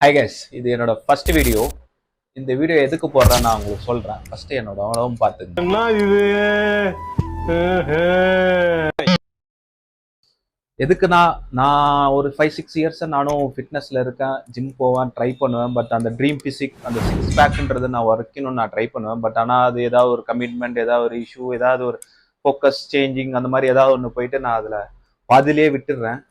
Hi guys, இது என்னோட first video. இந்த வீடியோ எதுக்கு போடுறேன்னு நான் உங்களுக்கு சொல்றேன். ஃபர்ஸ்ட் என்னோட உணவும் பார்த்துங்க. எதுக்குன்னா, நான் ஒரு 5-6 இயர்ஸ் நானும் ஃபிட்னஸ்ல இருக்கேன். ஜிம் போவேன், ட்ரை பண்ணுவேன். பட் அந்த ட்ரீம் பிசிக், அந்த சிக்ஸ் பேக்ன்றது நான் வரைக்கணும்னு நான் ட்ரை பண்ணுவேன். பட் ஆனால் அது ஏதாவது ஒரு கமிட்மெண்ட், ஏதாவது ஒரு இஷ்யூ, ஏதாவது ஒரு ஃபோக்கஸ் சேஞ்சிங், அந்த மாதிரி ஏதாவது ஒன்று போயிட்டு நான் அதில் பாதிலேயே விட்டுடுறேன்.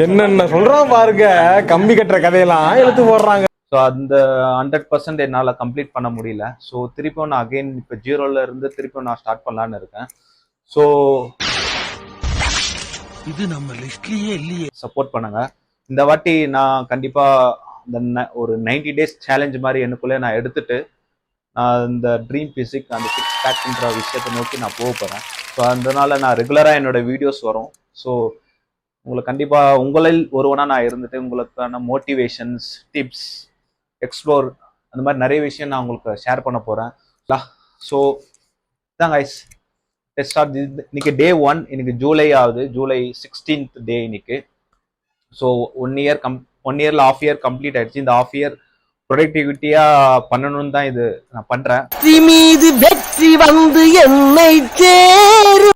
என்னென்ன சொல்றான் பாருங்க, கம்பி கட்டுற கதையெல்லாம் எடுத்து போடுறாங்க. ஸோ அந்த 100% என்னால் கம்ப்ளீட் பண்ண முடியல. ஸோ திருப்பியும் நான் அகெயின் இப்போ ஜீரோல இருந்து திருப்பியும் நான் ஸ்டார்ட் பண்ணலான்னு இருக்கேன். ஸோ இது நம்ம லிஸ்ட்லயே இல்லையே. சப்போர்ட் பண்ணுங்க. இந்த வாட்டி நான் கண்டிப்பா இந்த ஒரு 90 days சேலஞ்ச் மாதிரி எனக்குள்ளே நான் எடுத்துட்டு நான் இந்த ட்ரீம் பிசிக், அந்த சிக்ஸ் பேக்ன்ற விஷயத்தை நோக்கி நான் போக போறேன். ஸோ அதனால நான் ரெகுலராக என்னோட வீடியோஸ் வரும். ஸோ உங்களுக்கு கண்டிப்பாக உங்களில் ஒருவனா நான் இருந்துட்டு உங்களுக்கான மோட்டிவேஷன்ஸ், டிப்ஸ், எக்ஸ்ப்ளோர், அந்த மாதிரி நிறைய விஷயம் நான் உங்களுக்கு ஷேர் பண்ண போகிறேன். ஸோ இதான் கைஸ், லெட்ஸ் ஸ்டார்ட். இன்னைக்கு டே 1, இன்னைக்கு ஜூலை ஆகுது. ஜூலை 16th டே இன்னைக்கு. ஸோ 1 இயரில் ½ இயர் கம்ப்ளீட் ஆயிடுச்சு. இந்த ½ இயர் ப்ரொடக்டிவிட்டியாக பண்ணணும்னு தான் இது நான் பண்ணுறேன். மீது வெற்றி வந்து என்னை சேரும்.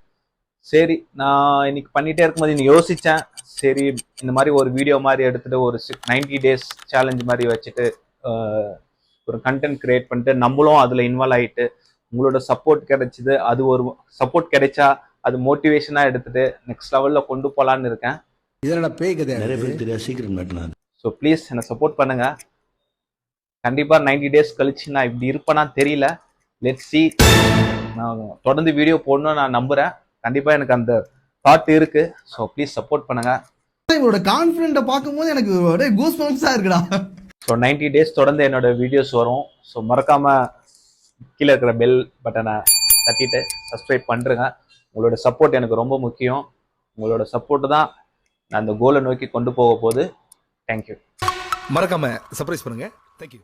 சரி, நான் இன்னைக்கு பண்ணிட்டே இருக்கும்போது இன்னைக்கு யோசிச்சேன், சரி இந்த மாதிரி ஒரு வீடியோ மாதிரி எடுத்துட்டு ஒரு 90 days சேலஞ்ச் மாதிரி வச்சுட்டு ஒரு கண்டென்ட் கிரியேட் பண்ணிட்டு நம்மளும் அதில் இன்வால்வ் ஆகிட்டு உங்களோட சப்போர்ட் கிடைச்சிது. அது ஒரு சப்போர்ட் கிடைச்சா அது மோட்டிவேஷனாக எடுத்துட்டு நெக்ஸ்ட் லெவலில் கொண்டு போகலான்னு இருக்கேன். இதெல்லாம் பேய் கதை. நிறைய பேர் தெரியாது, சீக்கிரம் மாட்டினாது. ஸோ ப்ளீஸ் என்னை சப்போர்ட் பண்ணுங்க. கண்டிப்பாக 90 days கழிச்சு நான் இப்படி இருப்பேனான்னு தெரியல. Let's see. நான் தொடர்ந்து வீடியோ போடணும்னு நான் நம்புகிறேன். கண்டிப்பாக எனக்கு அந்த தாட் இருக்கு. ஸோ ப்ளீஸ் சப்போர்ட் பண்ணுங்க. இவரோட கான்ஃபிடென்ட்டை பார்க்கும்போது எனக்கு ஒரே கூஸ் பம்ப்ஸாக இருக்குடா. ஸோ 90 days தொடர்ந்து என்னோட வீடியோஸ் வரும். ஸோ மறக்காம கீழே இருக்கிற பெல் பட்டனை தட்டிட்டு சப்ஸ்கிரைப் பண்ணுறேங்க. உங்களோட சப்போர்ட் எனக்கு ரொம்ப முக்கியம். உங்களோட சப்போர்ட் தான் நான் அந்த கோலை நோக்கி கொண்டு போக போகுது. தேங்க்யூ. மறக்காம சர்ப்ரைஸ் பண்ணுங்க. தேங்க்யூ.